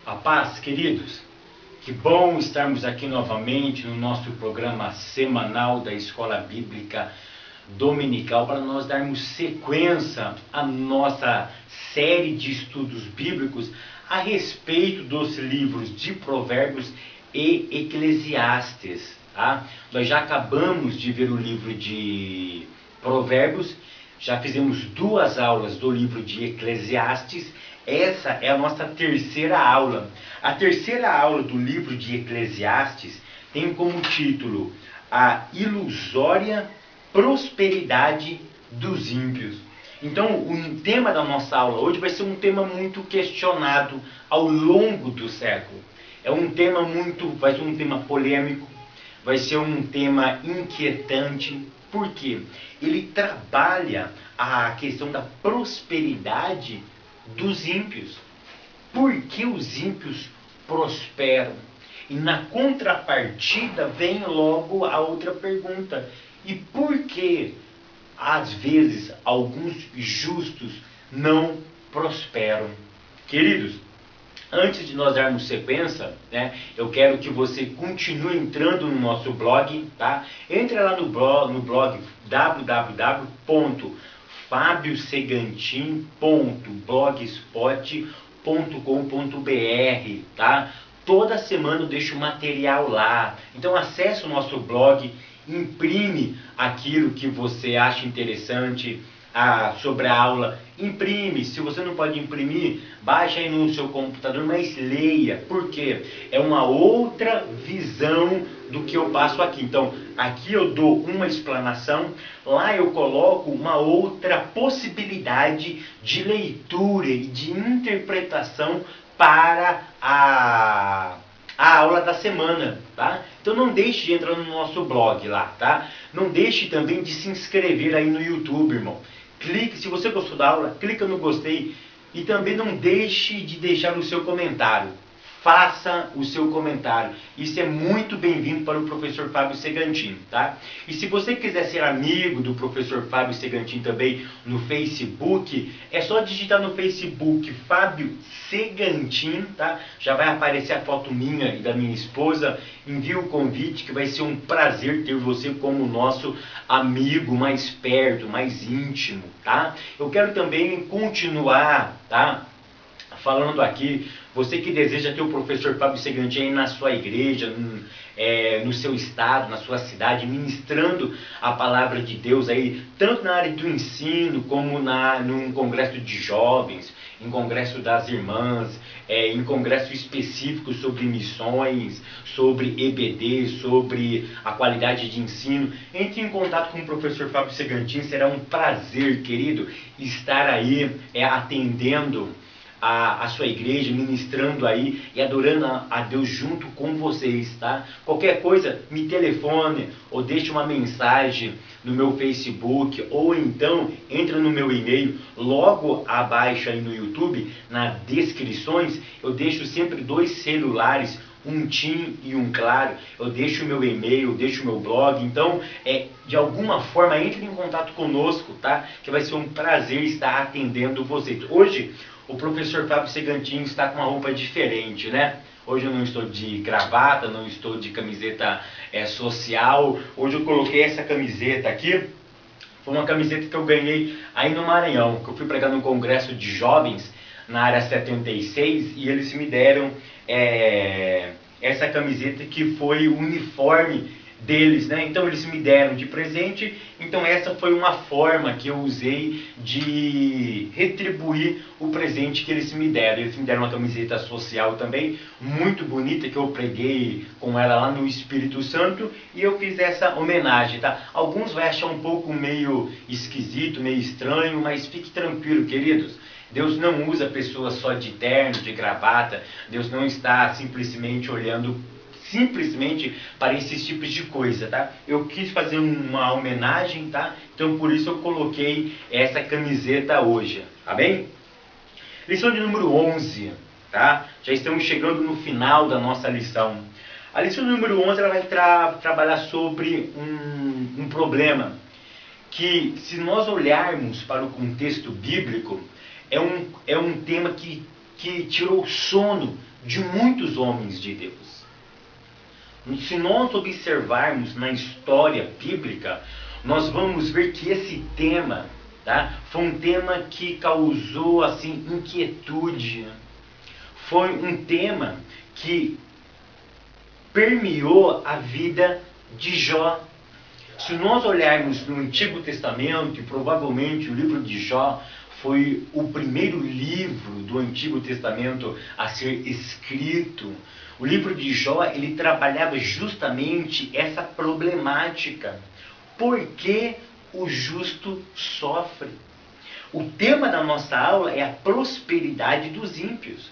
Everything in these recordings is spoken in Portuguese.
A paz, queridos. Que bom estarmos aqui novamente no nosso programa semanal da Escola Bíblica Dominical para nós darmos sequência à nossa série de estudos bíblicos a respeito dos livros de Provérbios e Eclesiastes. Tá? Nós já acabamos de ver o livro de Provérbios, já fizemos 2 aulas do livro de Eclesiastes. Essa é a nossa terceira aula. A terceira aula do livro de Eclesiastes tem como título A Ilusória Prosperidade dos Ímpios. Então, o tema da nossa aula hoje vai ser um tema muito questionado ao longo do século. Vai ser um tema polêmico, vai ser um tema inquietante. Por quê? Ele trabalha a questão da prosperidade dos ímpios. Por que os ímpios prosperam? E na contrapartida vem logo a outra pergunta: e por que às vezes alguns justos não prosperam? Queridos, antes de nós darmos sequência, eu quero que você continue entrando no nosso blog, tá? Entre lá no blog www.fabiosegantin.blogspot.com.br, tá? Toda semana eu deixo material lá. Então acesse o nosso blog, imprime aquilo que você acha interessante sobre a aula, imprime. Se você não pode imprimir, baixa aí no seu computador, mas leia, porque é uma outra visão do que eu passo aqui. Então, aqui eu dou uma explanação, lá eu coloco uma outra possibilidade de leitura e de interpretação para a aula da semana, tá? Então não deixe de entrar no nosso blog lá, tá? Não deixe também de se inscrever aí no YouTube, irmão. Clique, se você gostou da aula, clica no gostei e também não deixe de deixar o seu comentário. Faça o seu comentário. Isso é muito bem-vindo para o professor Fábio Segantin, tá? E se você quiser ser amigo do professor Fábio Segantin também no Facebook, é só digitar no Facebook Fábio Segantin, tá? Já vai aparecer a foto minha e da minha esposa. Envie o convite, que vai ser um prazer ter você como nosso amigo mais perto, mais íntimo, tá? Eu quero também continuar, tá? Falando aqui, você que deseja ter o professor Fábio Segantin aí na sua igreja, no seu estado, na sua cidade, ministrando a palavra de Deus aí, tanto na área do ensino, como num congresso de jovens, em congresso das irmãs, em congresso específico sobre missões, sobre EBD, sobre a qualidade de ensino. Entre em contato com o professor Fábio Segantin, será um prazer, querido, estar aí atendendo a sua igreja, ministrando aí e adorando a Deus junto com vocês, tá? Qualquer coisa, me telefone ou deixe uma mensagem no meu Facebook, ou então entra no meu e-mail, logo abaixo aí no YouTube, nas descrições, eu deixo sempre 2 celulares, um TIM e um Claro. Eu deixo o meu e-mail, eu deixo o meu blog. Então, de alguma forma, entre em contato conosco, tá? Que vai ser um prazer estar atendendo vocês. Hoje, o professor Fábio Segantin está com uma roupa diferente, né? Hoje eu não estou de gravata, não estou de camiseta social. Hoje eu coloquei essa camiseta aqui. Foi uma camiseta que eu ganhei aí no Maranhão, que eu fui pregar num congresso de jovens na área 76 e eles me deram essa camiseta que foi o uniforme deles, né? Então eles me deram de presente. Então essa foi uma forma que eu usei de retribuir o presente que eles me deram. Eles me deram uma camiseta social também, muito bonita, que eu preguei com ela lá no Espírito Santo, e eu fiz essa homenagem, tá? Alguns vão achar um pouco meio esquisito, meio estranho, mas fique tranquilo, queridos. Deus não usa pessoas só de terno, de gravata. Deus não está simplesmente olhando para esses tipos de coisa, tá? Eu quis fazer uma homenagem, tá? Então por isso eu coloquei essa camiseta hoje, tá bem? Lição de número 11, tá? Já estamos chegando no final da nossa lição. A lição número 11 ela vai trabalhar sobre um problema que, se nós olharmos para o contexto bíblico, é um tema que que tirou o sono de muitos homens de Deus. Se nós observarmos na história bíblica, nós vamos ver que esse tema, tá, foi um tema que causou assim inquietude. Foi um tema que permeou a vida de Jó. Se nós olharmos no Antigo Testamento, e provavelmente o livro de Jó foi o primeiro livro do Antigo Testamento a ser escrito, o livro de Jó, ele trabalhava justamente essa problemática. Por que o justo sofre? O tema da nossa aula é a prosperidade dos ímpios.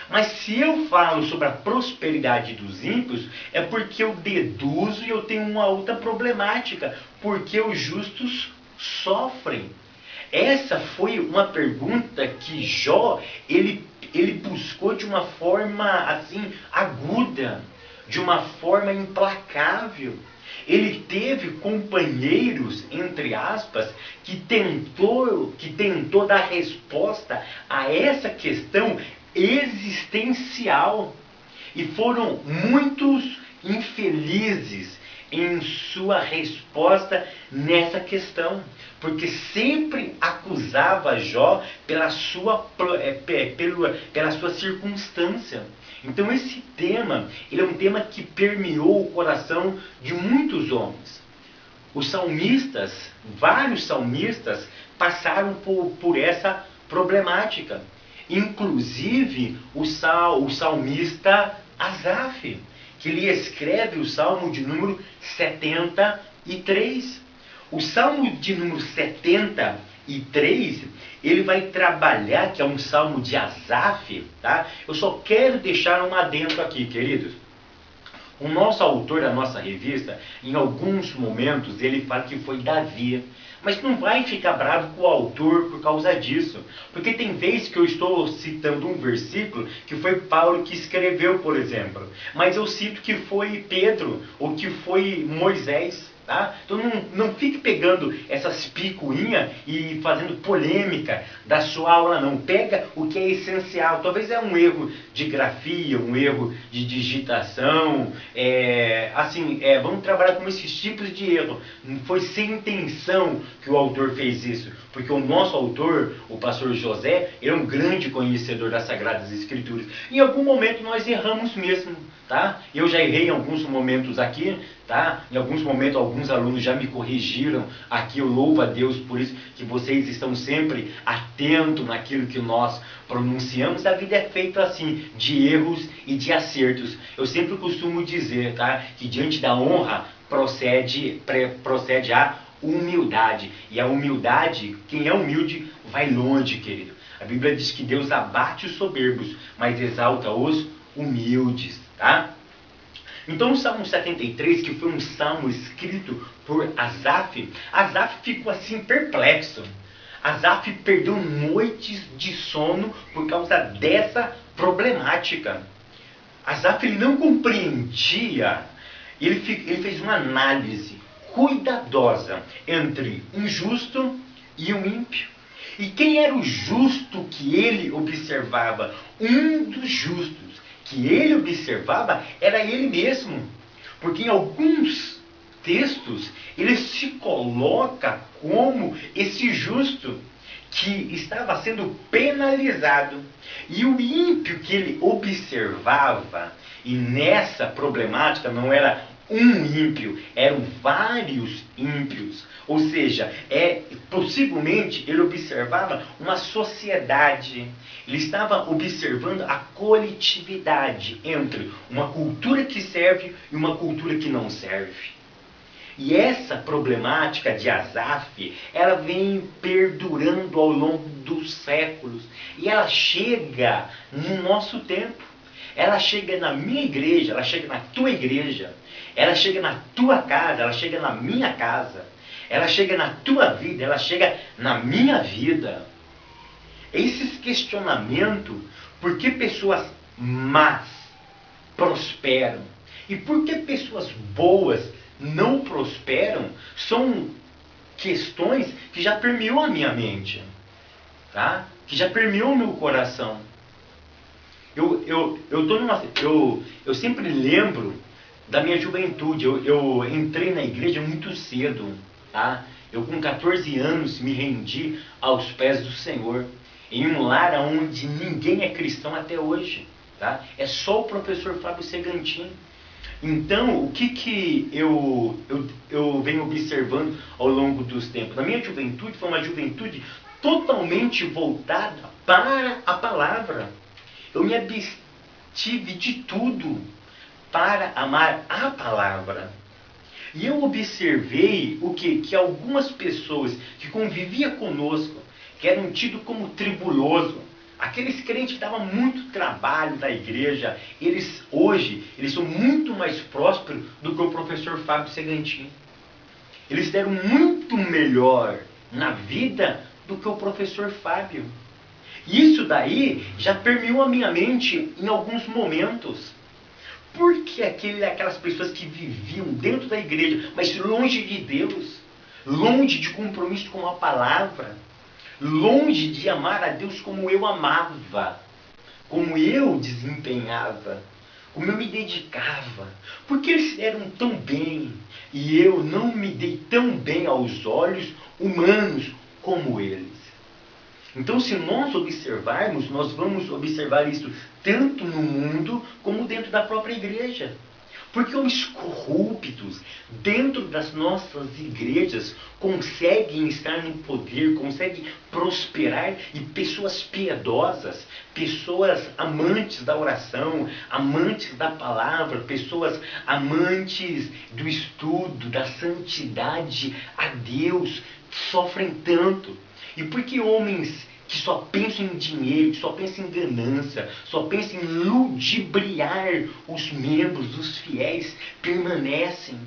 Mas se eu falo sobre a prosperidade dos ímpios, é porque eu deduzo e eu tenho uma outra problemática. Porque os justos sofrem. Essa foi uma pergunta que Jó, ele buscou de uma forma assim aguda, de uma forma implacável. Ele teve companheiros, entre aspas, que tentou dar resposta a essa questão existencial. E foram muitos infelizes em sua resposta nessa questão, porque sempre acusava Jó pela sua circunstância. Então esse tema, ele é um tema que permeou o coração de muitos homens. Os salmistas, vários salmistas, passaram por essa problemática. Inclusive o salmista Asaf, que ele escreve o Salmo de número 73. O Salmo de número 73, ele vai trabalhar, que é um Salmo de Asaf, tá? Eu só quero deixar um adendo aqui, queridos. O nosso autor da nossa revista, em alguns momentos, ele fala que foi Davi. Mas não vai ficar bravo com o autor por causa disso. Porque tem vezes que eu estou citando um versículo que foi Paulo que escreveu, por exemplo. Mas eu cito que foi Pedro ou que foi Moisés. Tá? Então não fique pegando essas picuinhas e fazendo polêmica da sua aula, não. Pega o que é essencial. Talvez é um erro de grafia, um erro de digitação. Vamos trabalhar com esses tipos de erro. Não foi sem intenção que o autor fez isso. Porque o nosso autor, o pastor José, é um grande conhecedor das Sagradas Escrituras. Em algum momento nós erramos mesmo. Tá? Eu já errei em alguns momentos aqui, tá? Em alguns momentos alguns alunos já me corrigiram aqui, eu louvo a Deus por isso, que vocês estão sempre atentos naquilo que nós pronunciamos. A vida é feita assim, de erros e de acertos. Eu sempre costumo dizer, tá? Que diante da honra procede a humildade. E a humildade, quem é humilde vai longe, querido. A Bíblia diz que Deus abate os soberbos, mas exalta os humildes. Tá? Então o Salmo 73, que foi um salmo escrito por Asaf, Asaf ficou assim perplexo. Asaf perdeu noites de sono por causa dessa problemática. Asaf ele não compreendia, ele fez uma análise cuidadosa entre um justo e um ímpio. E quem era o justo que ele observava? Um dos justos que ele observava era ele mesmo. Porque em alguns textos ele se coloca como esse justo que estava sendo penalizado. E o ímpio que ele observava, e nessa problemática não era um ímpio, eram vários ímpios. Ou seja, possivelmente ele observava uma sociedade. Ele estava observando a coletividade entre uma cultura que serve e uma cultura que não serve. E essa problemática de Asaf, ela vem perdurando ao longo dos séculos. E ela chega no nosso tempo. Ela chega na minha igreja, ela chega na tua igreja. Ela chega na tua casa, ela chega na minha casa. Ela chega na tua vida, ela chega na minha vida. Esses questionamentos, por que pessoas más prosperam? E por que pessoas boas não prosperam? São questões que já permeou a minha mente. Tá? Que já permeou o meu coração. eu sempre lembro da minha juventude. Eu entrei na igreja muito cedo, tá? Eu com 14 anos me rendi aos pés do Senhor, em um lar onde ninguém é cristão até hoje, tá? É só o professor Fábio Segantin. Então, o que eu venho observando ao longo dos tempos? Na minha juventude, foi uma juventude totalmente voltada para a palavra. Eu me abstive de tudo para amar a palavra. E eu observei o quê? Que algumas pessoas que conviviam conosco, que eram tidos como tribuloso, aqueles crentes que davam muito trabalho na igreja, hoje são muito mais prósperos do que o professor Fábio Segantin. Eles deram muito melhor na vida do que o professor Fábio. Isso daí já permeou a minha mente em alguns momentos. Porque aquelas pessoas que viviam dentro da igreja, mas longe de Deus, longe de compromisso com a palavra, longe de amar a Deus como eu amava, como eu desempenhava, como eu me dedicava, porque eles eram tão bem e eu não me dei tão bem aos olhos humanos como eles. Então, se nós observarmos, nós vamos observar isso tanto no mundo como dentro da própria igreja. Porque os corruptos dentro das nossas igrejas conseguem estar no poder, conseguem prosperar, e pessoas piedosas, pessoas amantes da oração, amantes da palavra, pessoas amantes do estudo, da santidade a Deus, sofrem tanto. E por que homens que só pensam em dinheiro, que só pensam em ganância, só pensam em ludibriar os membros, os fiéis, permanecem?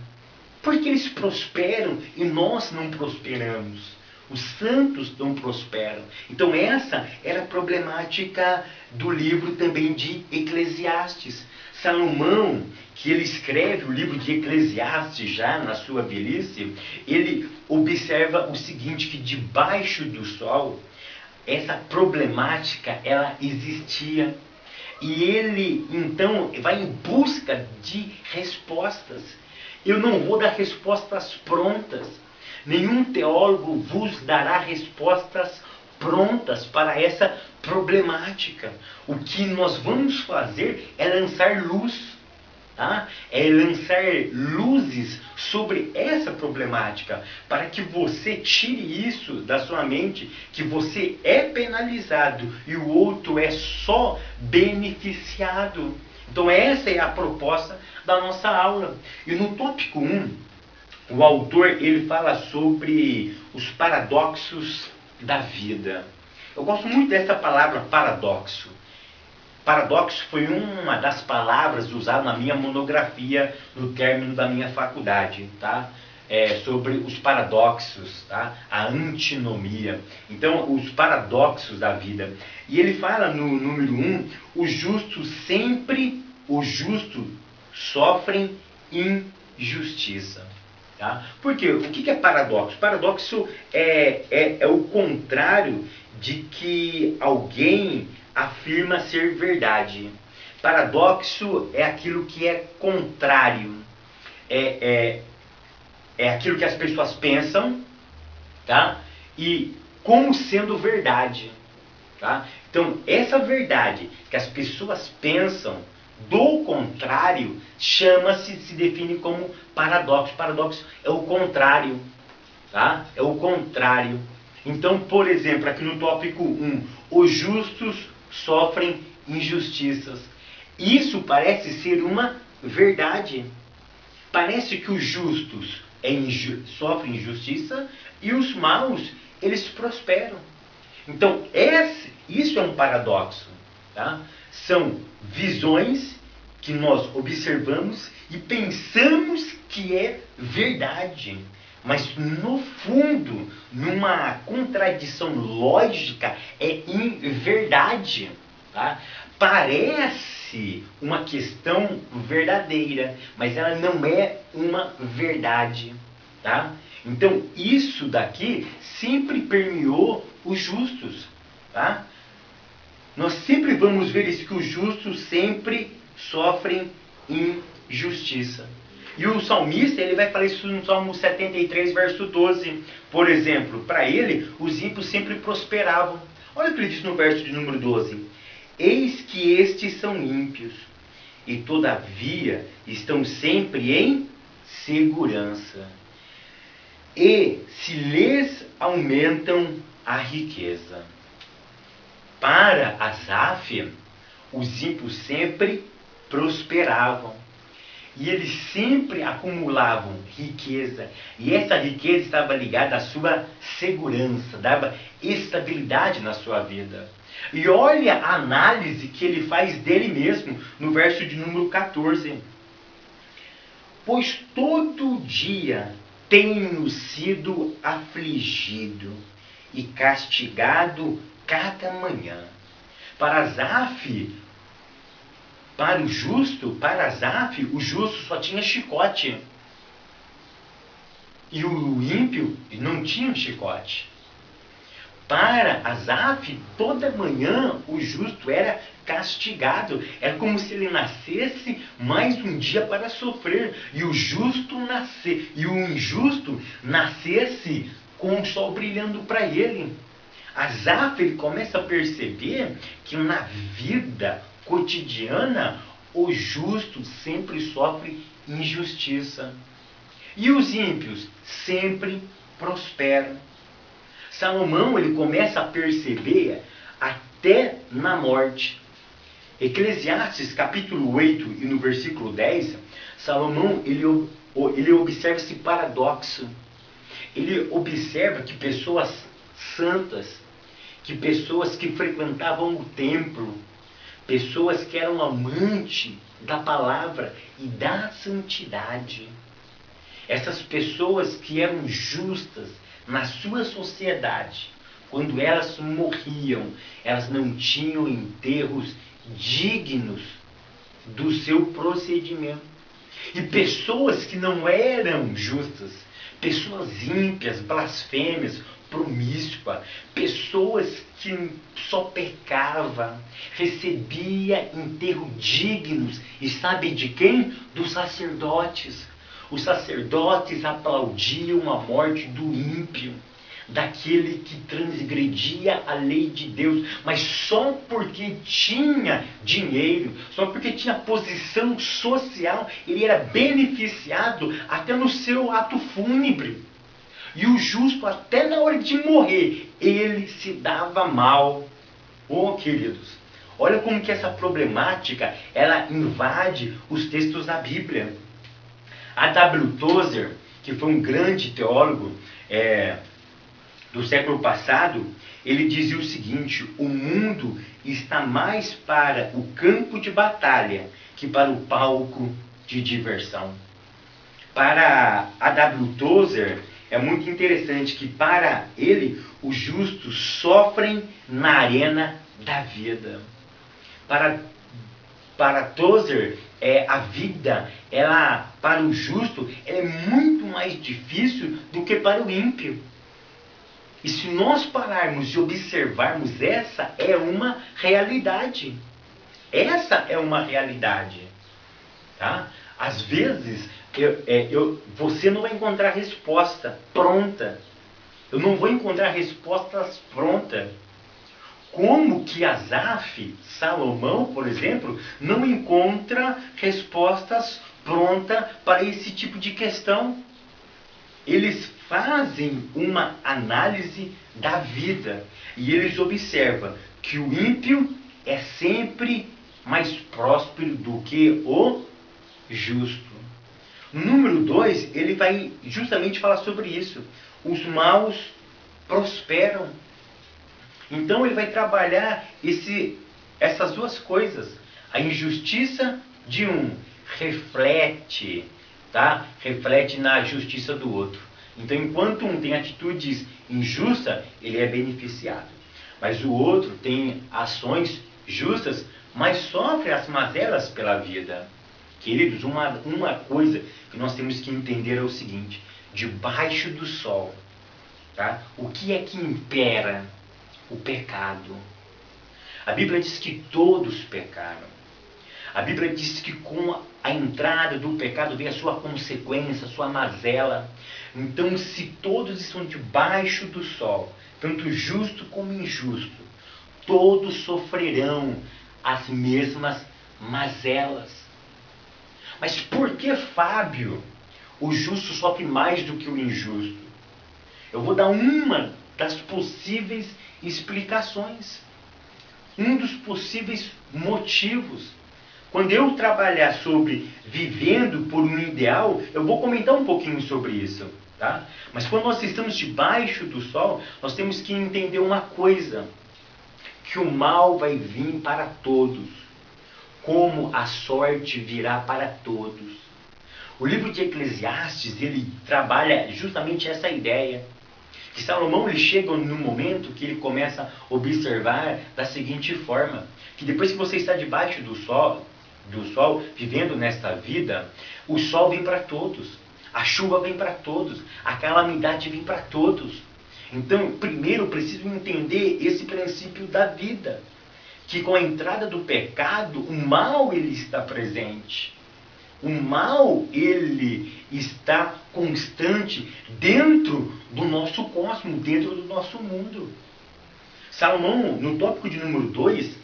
Porque eles prosperam e nós não prosperamos. Os santos não prosperam. Então essa era a problemática do livro também de Eclesiastes. Salomão, que ele escreve o livro de Eclesiastes já na sua velhice, ele observa o seguinte, que debaixo do sol, essa problemática, ela existia. E ele, então, vai em busca de respostas. Eu não vou dar respostas prontas. Nenhum teólogo vos dará respostas prontas para essa problemática. O que nós vamos fazer é lançar luz, tá? É lançar luzes sobre essa problemática, para que você tire isso da sua mente, que você é penalizado e o outro é só beneficiado. Então essa é a proposta da nossa aula. E no tópico 1, o autor ele fala sobre os paradoxos da vida. Eu gosto muito dessa palavra paradoxo. Paradoxo foi uma das palavras usadas na minha monografia no término da minha faculdade, tá? Sobre os paradoxos, tá? A antinomia. Então, os paradoxos da vida. E ele fala no número 1, os justos sofrem injustiça. Tá? Porque o que é paradoxo? Paradoxo é o contrário de que alguém afirma ser verdade. Paradoxo é aquilo que é contrário. É aquilo que as pessoas pensam, tá? E como sendo verdade. Tá? Então, essa verdade que as pessoas pensam do contrário, se define como paradoxo. Paradoxo é o contrário, tá? É o contrário. Então, por exemplo, aqui no tópico 1, os justos sofrem injustiças. Isso parece ser uma verdade. Parece que os justos sofrem injustiça e os maus, eles prosperam. Então, isso é um paradoxo, tá? São visões que nós observamos e pensamos que é verdade. Mas, no fundo, numa contradição lógica, é inverdade. Tá? Parece uma questão verdadeira, mas ela não é uma verdade. Tá? Então, isso daqui sempre permeou os justos. Tá? nós sempre vamos ver isso, que os justos sempre sofrem injustiça. E o salmista, ele vai falar isso no Salmo 73, verso 12. Por exemplo, para ele, os ímpios sempre prosperavam. Olha o que ele diz no verso de número 12. Eis que estes são ímpios, e todavia estão sempre em segurança. E se lhes aumentam a riqueza. Para Asaf, os ímpios sempre prosperavam. E eles sempre acumulavam riqueza. E essa riqueza estava ligada à sua segurança, dava estabilidade na sua vida. E olha a análise que ele faz dele mesmo no verso de número 14. Pois todo dia tenho sido afligido e castigado cada manhã. Para Asaf, para Asaf, o justo só tinha chicote. E o ímpio não tinha um chicote. Para Asaf, toda manhã o justo era castigado. Era como se ele nascesse mais um dia para sofrer. E o injusto nascesse com o sol brilhando para ele. Asaf, ele começa a perceber que na vida cotidiana o justo sempre sofre injustiça. E os ímpios sempre prosperam. Salomão, ele começa a perceber até na morte. Eclesiastes capítulo 8 e no versículo 10, Salomão ele observa esse paradoxo. Ele observa que pessoas santas, que pessoas que frequentavam o templo, pessoas que eram amantes da palavra e da santidade, essas pessoas que eram justas na sua sociedade, quando elas morriam, elas não tinham enterros dignos do seu procedimento. E pessoas que não eram justas, pessoas ímpias, blasfêmias, promíscua, pessoas que só pecavam, recebia enterro dignos, e sabe de quem? Dos sacerdotes. Os sacerdotes aplaudiam a morte do ímpio, daquele que transgredia a lei de Deus, mas só porque tinha dinheiro, só porque tinha posição social, ele era beneficiado até no seu ato fúnebre. E o justo, até na hora de morrer, ele se dava mal. Oh, queridos, olha como que essa problemática, ela invade os textos da Bíblia. A W. Tozer, que foi um grande teólogo do século passado, ele dizia o seguinte: o mundo está mais para o campo de batalha que para o palco de diversão. Para a W. Tozer, é muito interessante que para ele, os justos sofrem na arena da vida. Para Tozer, a vida, ela, para o justo, ela é muito mais difícil do que para o ímpio. E se nós pararmos e observarmos, essa é uma realidade. Essa é uma realidade. Tá? Às vezes, você não vai encontrar resposta pronta. Eu não vou encontrar respostas prontas. Como que Asaf, Salomão, por exemplo, não encontra respostas prontas para esse tipo de questão? Eles fazem uma análise da vida e eles observam que o ímpio é sempre mais próspero do que o justo. No número 2, ele vai justamente falar sobre isso. Os maus prosperam. Então ele vai trabalhar essas duas coisas. A injustiça de um reflete, tá? Reflete na justiça do outro. Então, enquanto um tem atitudes injustas, ele é beneficiado. Mas o outro tem ações justas, mas sofre as mazelas pela vida. Queridos, uma coisa que nós temos que entender é o seguinte: debaixo do sol, tá? O que é que impera? O pecado. A Bíblia diz que todos pecaram. A Bíblia diz que com a entrada do pecado vem a sua consequência, a sua mazela. Então, se todos estão debaixo do sol, tanto justo como injusto, todos sofrerão as mesmas mazelas. Mas por que, Fábio, o justo sofre mais do que o injusto? Eu vou dar uma das possíveis explicações. Um dos possíveis motivos. Quando eu trabalhar sobre vivendo por um ideal, eu vou comentar um pouquinho sobre isso. Tá? Mas quando nós estamos debaixo do sol, nós temos que entender uma coisa. Que o mal vai vir para todos. Como a sorte virá para todos. O livro de Eclesiastes, ele trabalha justamente essa ideia. Que Salomão ele chega num momento que ele começa a observar da seguinte forma. Que depois que você está debaixo do sol, vivendo nesta vida, o sol vem para todos. A chuva vem para todos. A calamidade vem para todos. Então, primeiro eu preciso entender esse princípio da vida. Que com a entrada do pecado, o mal ele está presente. O mal ele está constante dentro do nosso cosmos, dentro do nosso mundo. Salomão, no tópico de número 2,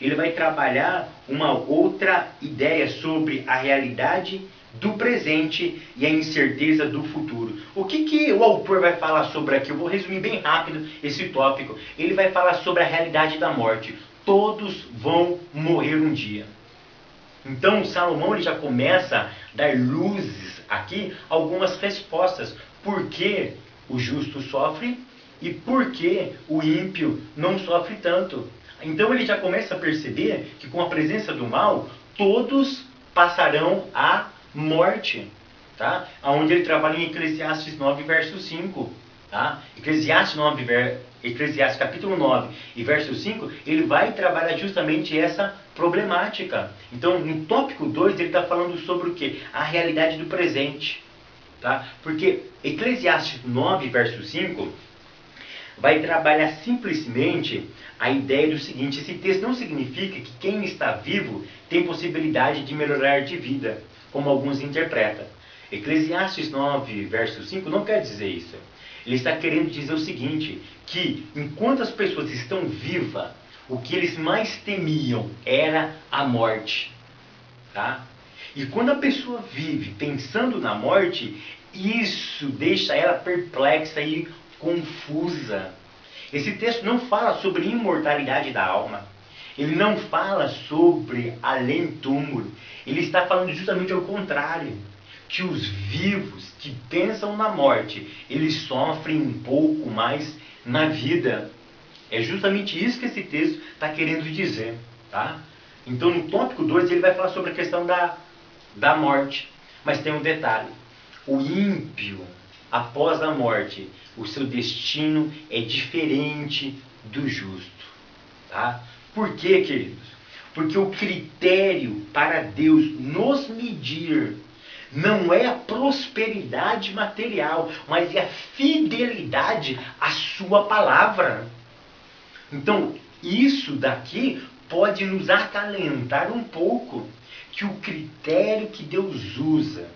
ele vai trabalhar uma outra ideia sobre a realidade do presente e a incerteza do futuro. O que o autor vai falar sobre aqui? Eu vou resumir bem rápido esse tópico. Ele vai falar sobre a realidade da morte. Todos vão morrer um dia. Então, Salomão ele já começa a dar luzes aqui, algumas respostas. Por que o justo sofre e por que o ímpio não sofre tanto? Então, ele já começa a perceber que com a presença do mal, todos passarão a morte. Tá? Onde ele trabalha em Eclesiastes 9, verso 5. Tá? Eclesiastes capítulo 9 e verso 5, ele vai trabalhar justamente essa problemática. Então, no tópico 2, ele está falando sobre o quê? A realidade do presente. Tá? Porque Eclesiastes 9, verso 5, vai trabalhar simplesmente a ideia do seguinte: esse texto não significa que quem está vivo tem possibilidade de melhorar de vida, como alguns interpretam. Eclesiastes 9, verso 5 não quer dizer isso. Ele está querendo dizer o seguinte, que enquanto as pessoas estão vivas, o que eles mais temiam era a morte. Tá? E quando a pessoa vive pensando na morte, isso deixa ela perplexa e confusa. Esse texto não fala sobre imortalidade da alma. Ele não fala sobre além-túmulo. Ele está falando justamente ao contrário. Que os vivos que pensam na morte, eles sofrem um pouco mais na vida. É justamente isso que esse texto está querendo dizer. Tá? Então, no tópico 2, ele vai falar sobre a questão da morte. Mas tem um detalhe. O ímpio, após a morte, o seu destino é diferente do justo. Tá? Por quê, queridos? Porque o critério para Deus nos medir não é a prosperidade material, mas é a fidelidade à sua palavra. Então, isso daqui pode nos acalentar um pouco, que o critério que Deus usa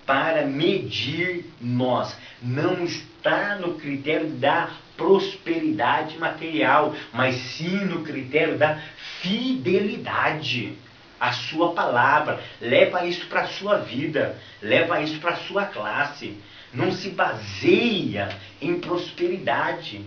para medir nós não está no critério da prosperidade material, mas sim no critério da fidelidade à sua palavra. Leva isso para a sua vida, leva isso para a sua classe. Não se baseia em prosperidade,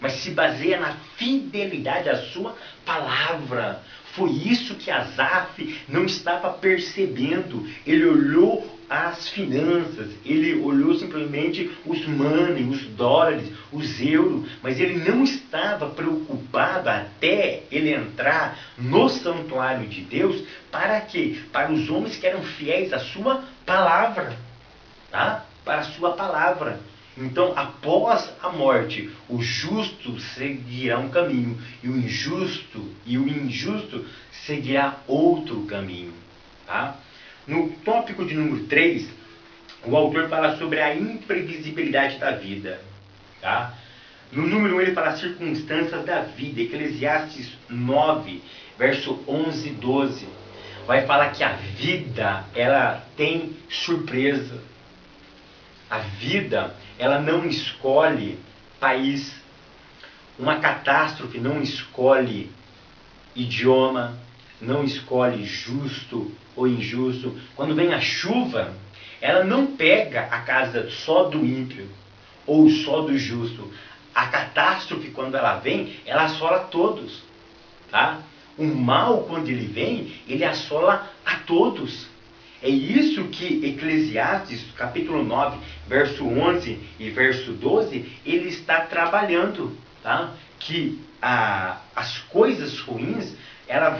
mas se baseia na fidelidade à sua palavra. Foi isso que Asaf não estava percebendo. Ele olhou as finanças, ele olhou simplesmente os money, os dólares, os euros, mas ele não estava preocupado até ele entrar no santuário de Deus. Para quê? Para os homens que eram fiéis à sua palavra. Tá? Para a sua palavra. Então, após a morte, o justo seguirá um caminho, e o injusto seguirá outro caminho. Tá? No tópico de número 3, o autor fala sobre a imprevisibilidade da vida. Tá? No número 1 ele fala circunstâncias da vida. Eclesiastes 9, verso 11 e 12. Vai falar que a vida, ela tem surpresa. A vida, ela não escolhe país. Uma catástrofe não escolhe idioma, não escolhe justo ou injusto. Quando vem a chuva, ela não pega a casa só do ímpio ou só do justo. A catástrofe, quando ela vem, ela assola todos. Tá? O mal, quando ele vem, ele assola a todos. É isso que Eclesiastes, capítulo 9, verso 11 e verso 12, ele está trabalhando. Tá? Que as coisas ruins, ela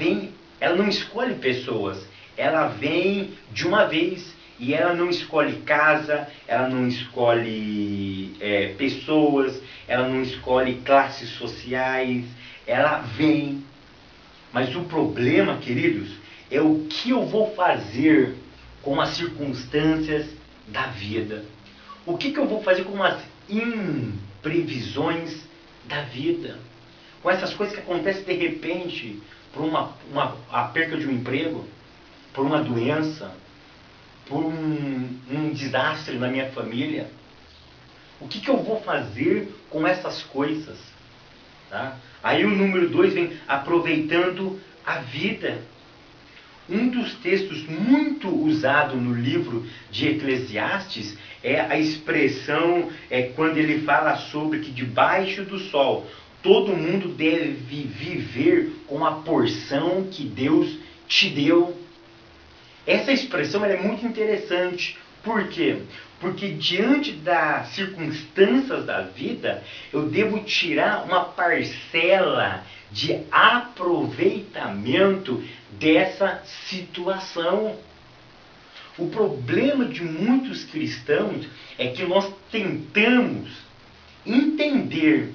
não escolhe pessoas, ela vem de uma vez. E ela não escolhe casa, ela não escolhe pessoas, ela não escolhe classes sociais, ela vem. Mas o problema, queridos, é o que eu vou fazer com as circunstâncias da vida. O que eu vou fazer com as imprevisões da vida? Com essas coisas que acontecem de repente, por a perca de um emprego, por uma doença, por um desastre na minha família. O que eu vou fazer com essas coisas? Tá? Aí o número 2 vem aproveitando a vida. Um dos textos muito usado no livro de Eclesiastes é a expressão, quando ele fala sobre que debaixo do sol todo mundo deve viver com a porção que Deus te deu. Essa expressão é muito interessante. Por quê? Porque diante das circunstâncias da vida, eu devo tirar uma parcela de aproveitamento dessa situação. O problema de muitos cristãos é que nós tentamos entender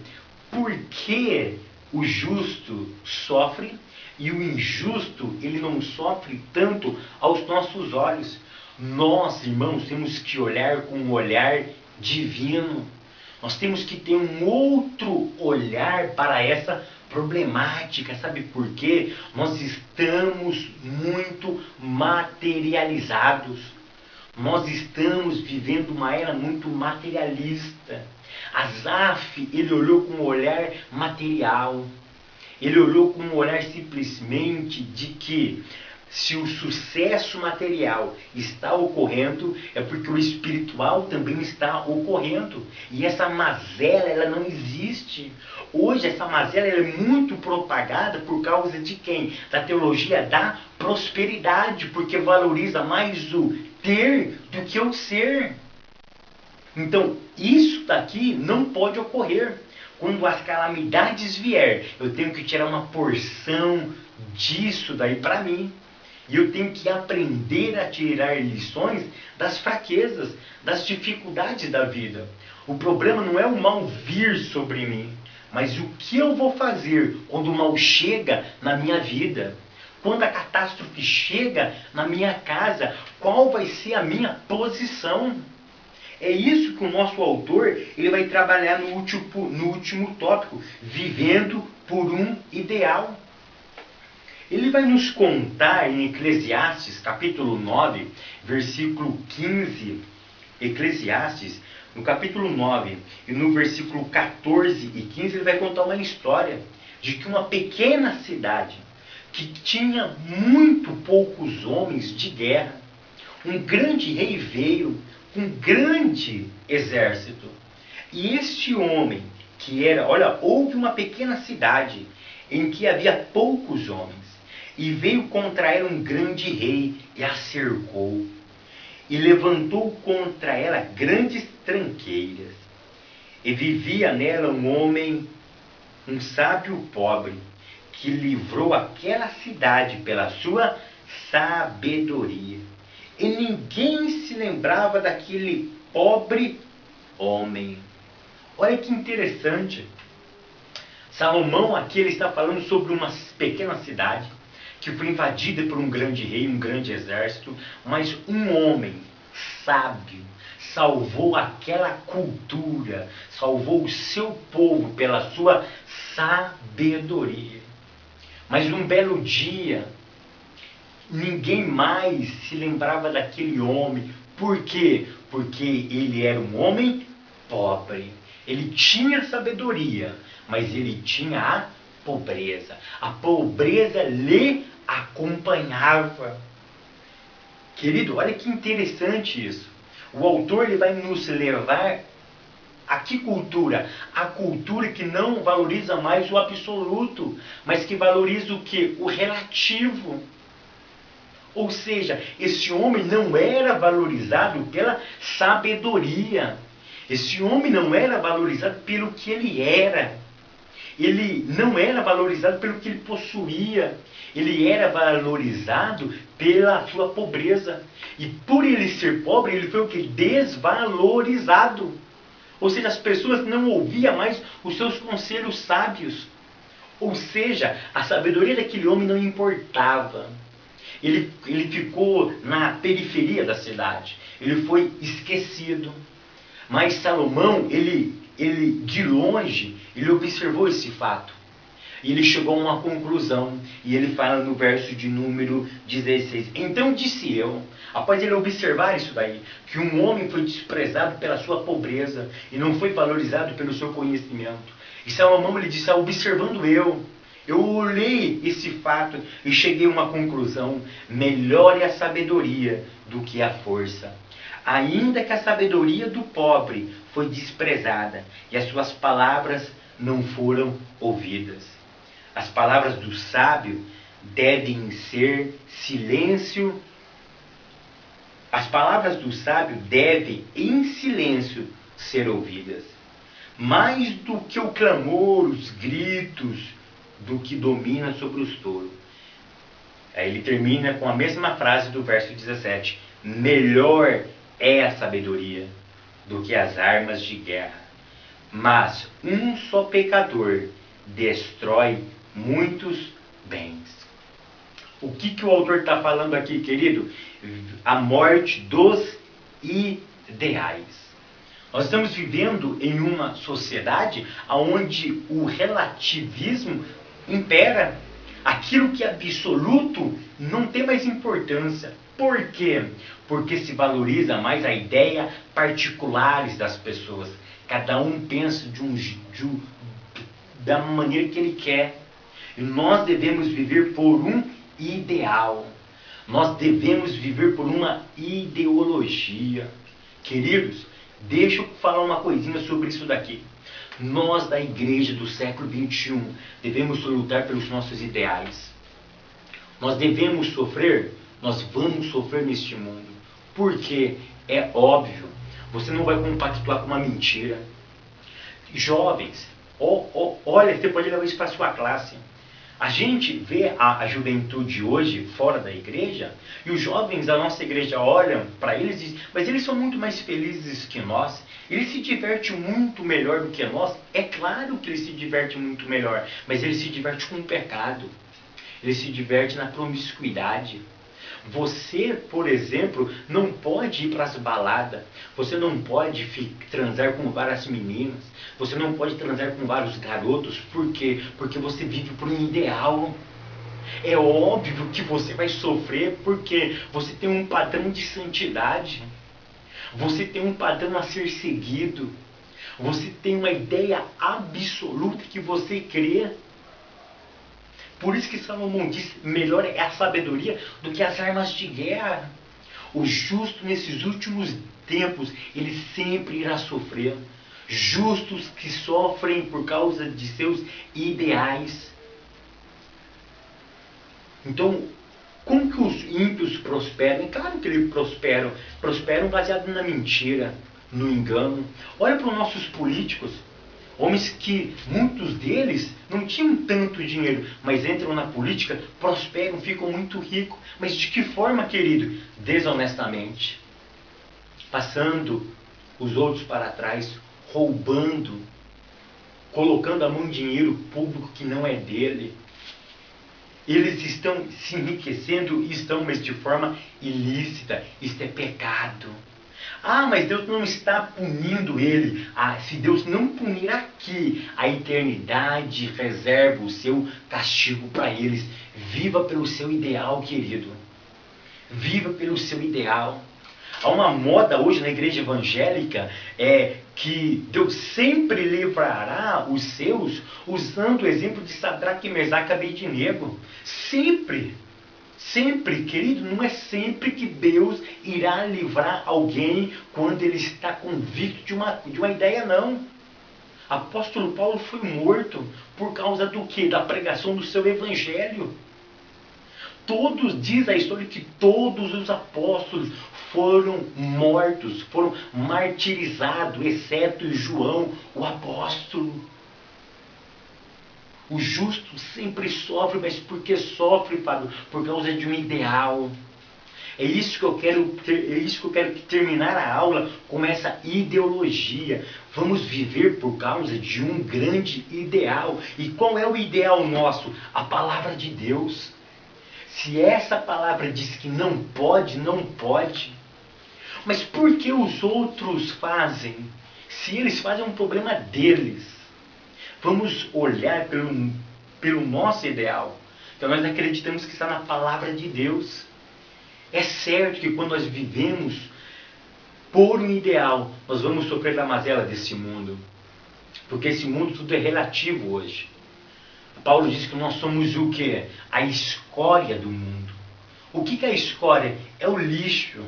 por que o justo sofre e o injusto, ele não sofre tanto aos nossos olhos. Nós, irmãos, temos que olhar com um olhar divino. Nós temos que ter um outro olhar para essa problemática. Sabe por quê? Nós estamos muito materializados. Nós estamos vivendo uma era muito materialista. Asaf, ele olhou com um olhar material. Ele olhou com um olhar simplesmente de que se o sucesso material está ocorrendo, é porque o espiritual também está ocorrendo. E essa mazela, ela não existe. Hoje essa mazela ela é muito propagada por causa de quem? Da teologia da prosperidade, porque valoriza mais o ter do que o ser. Então, isso daqui não pode ocorrer. Quando as calamidades vier, eu tenho que tirar uma porção disso daí para mim. E eu tenho que aprender a tirar lições das fraquezas, das dificuldades da vida. O problema não é o mal vir sobre mim, mas o que eu vou fazer quando o mal chega na minha vida. Quando a catástrofe chega na minha casa, qual vai ser a minha posição? É isso que o nosso autor ele vai trabalhar no último tópico, vivendo por um ideal. Ele vai nos contar em Eclesiastes, capítulo 9, versículo 15. Eclesiastes, no capítulo 9, e no versículo 14 e 15, ele vai contar uma história de que uma pequena cidade, que tinha muito poucos homens de guerra, um grande rei veio com um grande exército. E este homem, houve uma pequena cidade em que havia poucos homens, e veio contra ela um grande rei e a cercou, e levantou contra ela grandes tranqueiras, e vivia nela um homem, um sábio pobre, que livrou aquela cidade pela sua sabedoria. E ninguém se lembrava daquele pobre homem. Olha que interessante. Salomão aqui ele está falando sobre uma pequena cidade que foi invadida por um grande rei, um grande exército, mas um homem sábio salvou aquela cultura, salvou o seu povo pela sua sabedoria. Mas um belo dia, ninguém mais se lembrava daquele homem. Por quê? Porque ele era um homem pobre. Ele tinha sabedoria, mas ele tinha a pobreza. A pobreza lhe acompanhava. Querido, olha que interessante isso. O autor ele vai nos levar a que cultura? A cultura que não valoriza mais o absoluto, mas que valoriza o quê? O relativo. Ou seja, esse homem não era valorizado pela sabedoria. Esse homem não era valorizado pelo que ele era. Ele não era valorizado pelo que ele possuía. Ele era valorizado pela sua pobreza. E por ele ser pobre, ele foi o que? Desvalorizado. Ou seja, as pessoas não ouviam mais os seus conselhos sábios. Ou seja, a sabedoria daquele homem não importava. Ele ficou na periferia da cidade. Ele foi esquecido. Mas Salomão, ele de longe, ele observou esse fato. E ele chegou a uma conclusão. E ele fala no verso de número 16. Então disse eu, após ele observar isso daí, que um homem foi desprezado pela sua pobreza e não foi valorizado pelo seu conhecimento. E Salomão ele disse, observando eu olhei esse fato e cheguei a uma conclusão. Melhor é a sabedoria do que a força. Ainda que a sabedoria do pobre foi desprezada e as suas palavras não foram ouvidas. As palavras do sábio devem ser silêncio. As palavras do sábio devem em silêncio ser ouvidas. Mais do que o clamor, os gritos, do que domina sobre os touros. Aí ele termina com a mesma frase do verso 17. Melhor é a sabedoria do que as armas de guerra. Mas um só pecador destrói muitos bens. O que o autor está falando aqui, querido? A morte dos ideais. Nós estamos vivendo em uma sociedade onde o relativismo impera. Aquilo que é absoluto não tem mais importância. Por quê? Porque se valoriza mais a ideia particulares das pessoas. Cada um pensa da maneira que ele quer. E nós devemos viver por um ideal. Nós devemos viver por uma ideologia. Queridos, deixa eu falar uma coisinha sobre isso daqui. Nós da igreja do século XXI devemos lutar pelos nossos ideais. Nós devemos sofrer, nós vamos sofrer neste mundo. Porque é óbvio, você não vai compactuar com uma mentira. Jovens, olha, você pode levar isso para a sua classe. A gente vê a juventude hoje fora da igreja e os jovens da nossa igreja olham para eles e dizem, mas eles são muito mais felizes que nós, eles se divertem muito melhor do que nós. É claro que eles se divertem muito melhor, mas eles se divertem com o pecado, eles se divertem na promiscuidade. Você, por exemplo, não pode ir para as baladas, você não pode transar com várias meninas, você não pode transar com vários garotos. Por quê? Porque você vive por um ideal. É óbvio que você vai sofrer porque você tem um padrão de santidade, você tem um padrão a ser seguido, você tem uma ideia absoluta que você crê. Por isso que Salomão diz, melhor é a sabedoria do que as armas de guerra. O justo nesses últimos tempos, ele sempre irá sofrer. Justos que sofrem por causa de seus ideais. Então, como que os ímpios prosperam? É claro que eles prosperam. Prosperam baseado na mentira, no engano. Olha para os nossos políticos. Homens que, muitos deles, não tinham tanto dinheiro, mas entram na política, prosperam, ficam muito ricos. Mas de que forma, querido? Desonestamente. Passando os outros para trás, roubando, colocando a mão em dinheiro público que não é dele. Eles estão se enriquecendo, mas de forma ilícita. Isto é pecado. Ah, mas Deus não está punindo ele. Ah, se Deus não punir aqui, a eternidade reserva o seu castigo para eles. Viva pelo seu ideal, querido. Viva pelo seu ideal. Há uma moda hoje na igreja evangélica que Deus sempre livrará os seus usando o exemplo de Sadraque, Mesaque e Abednego. Sempre. Sempre, querido, não é sempre que Deus irá livrar alguém quando ele está convicto de uma ideia, não. Apóstolo Paulo foi morto por causa do quê? Da pregação do seu evangelho. Diz a história que todos os apóstolos foram mortos, foram martirizados, exceto João, o apóstolo. O justo sempre sofre, mas por que sofre, Fábio? Por causa de um ideal. É isso que eu quero terminar a aula com essa ideologia. Vamos viver por causa de um grande ideal. E qual é o ideal nosso? A palavra de Deus. Se essa palavra diz que não pode, não pode. Mas por que os outros fazem? Se eles fazem, é um problema deles. Vamos olhar pelo nosso ideal. Então nós acreditamos que está na palavra de Deus. É certo que quando nós vivemos por um ideal, nós vamos sofrer da mazela desse mundo. Porque esse mundo tudo é relativo hoje. Paulo diz que nós somos o quê? A escória do mundo. O que é a escória? É o lixo.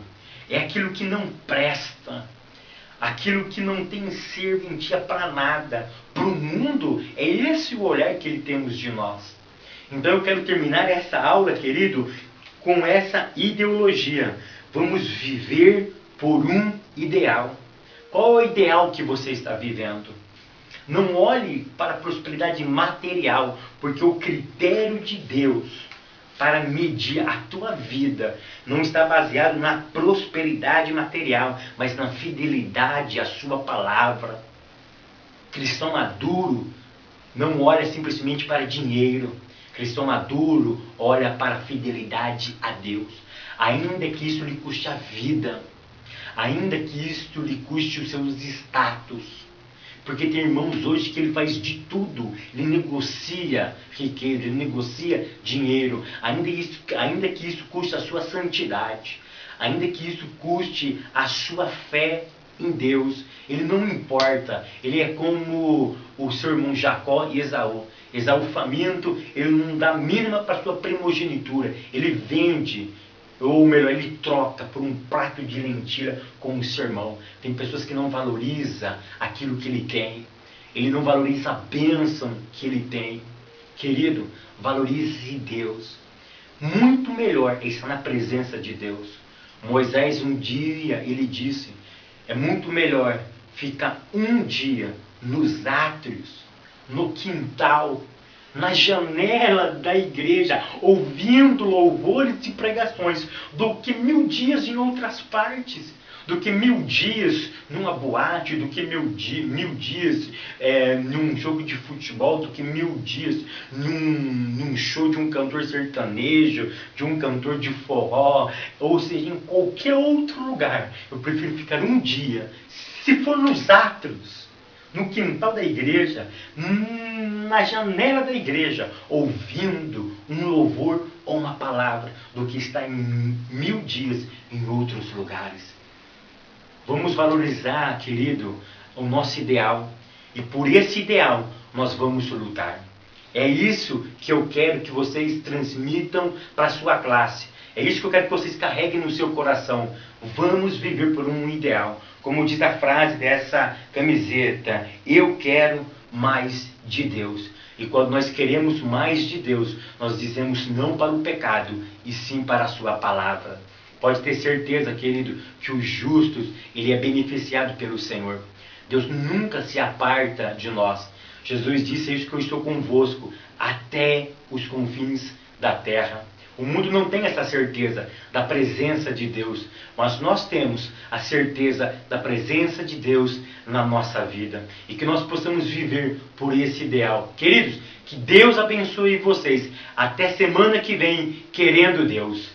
É aquilo que não presta. Aquilo que não tem serventia para nada. Para o mundo, é esse o olhar que ele temos de nós. Então eu quero terminar essa aula, querido, com essa ideologia. Vamos viver por um ideal. Qual é o ideal que você está vivendo? Não olhe para a prosperidade material, porque o critério de Deus para medir a tua vida não está baseado na prosperidade material, mas na fidelidade à sua palavra. Cristão maduro não olha simplesmente para dinheiro. Cristão maduro olha para a fidelidade a Deus. Ainda que isso lhe custe a vida, ainda que isso lhe custe os seus status. Porque tem irmãos hoje que ele faz de tudo. Ele negocia riqueza, ele negocia dinheiro. Ainda que isso custe a sua santidade. Ainda que isso custe a sua fé em Deus. Ele não importa. Ele é como o seu irmão Jacó e Esaú. Esaú faminto, ele não dá mínima para sua primogenitura. Ele vende. Ou melhor, ele troca por um prato de lentilha com o seu irmão. Tem pessoas que não valorizam aquilo que ele tem. Ele não valoriza a bênção que ele tem. Querido, valorize Deus. Muito melhor é estar na presença de Deus. Moisés um dia, ele disse, é muito melhor ficar um dia nos átrios, no quintal, na janela da igreja, ouvindo louvores e pregações, do que 1000 dias em outras partes, do que 1000 dias numa boate, do que 1000 dias num jogo de futebol, do que 1000 dias num show de um cantor sertanejo, de um cantor de forró, ou seja, em qualquer outro lugar. Eu prefiro ficar um dia, se for nos átrios, no quintal da igreja, na janela da igreja, ouvindo um louvor ou uma palavra, do que estar em 1000 dias em outros lugares. Vamos valorizar, querido, o nosso ideal. E por esse ideal nós vamos lutar. É isso que eu quero que vocês transmitam para a sua classe. É isso que eu quero que vocês carreguem no seu coração. Vamos viver por um ideal. Como diz a frase dessa camiseta, eu quero mais de Deus. E quando nós queremos mais de Deus, nós dizemos não para o pecado, e sim para a sua palavra. Pode ter certeza, querido, que os justos, ele é beneficiado pelo Senhor. Deus nunca se aparta de nós. Jesus disse isso, que eu estou convosco até os confins da terra. O mundo não tem essa certeza da presença de Deus, mas nós temos a certeza da presença de Deus na nossa vida. E que nós possamos viver por esse ideal. Queridos, que Deus abençoe vocês. Até semana que vem, querendo Deus.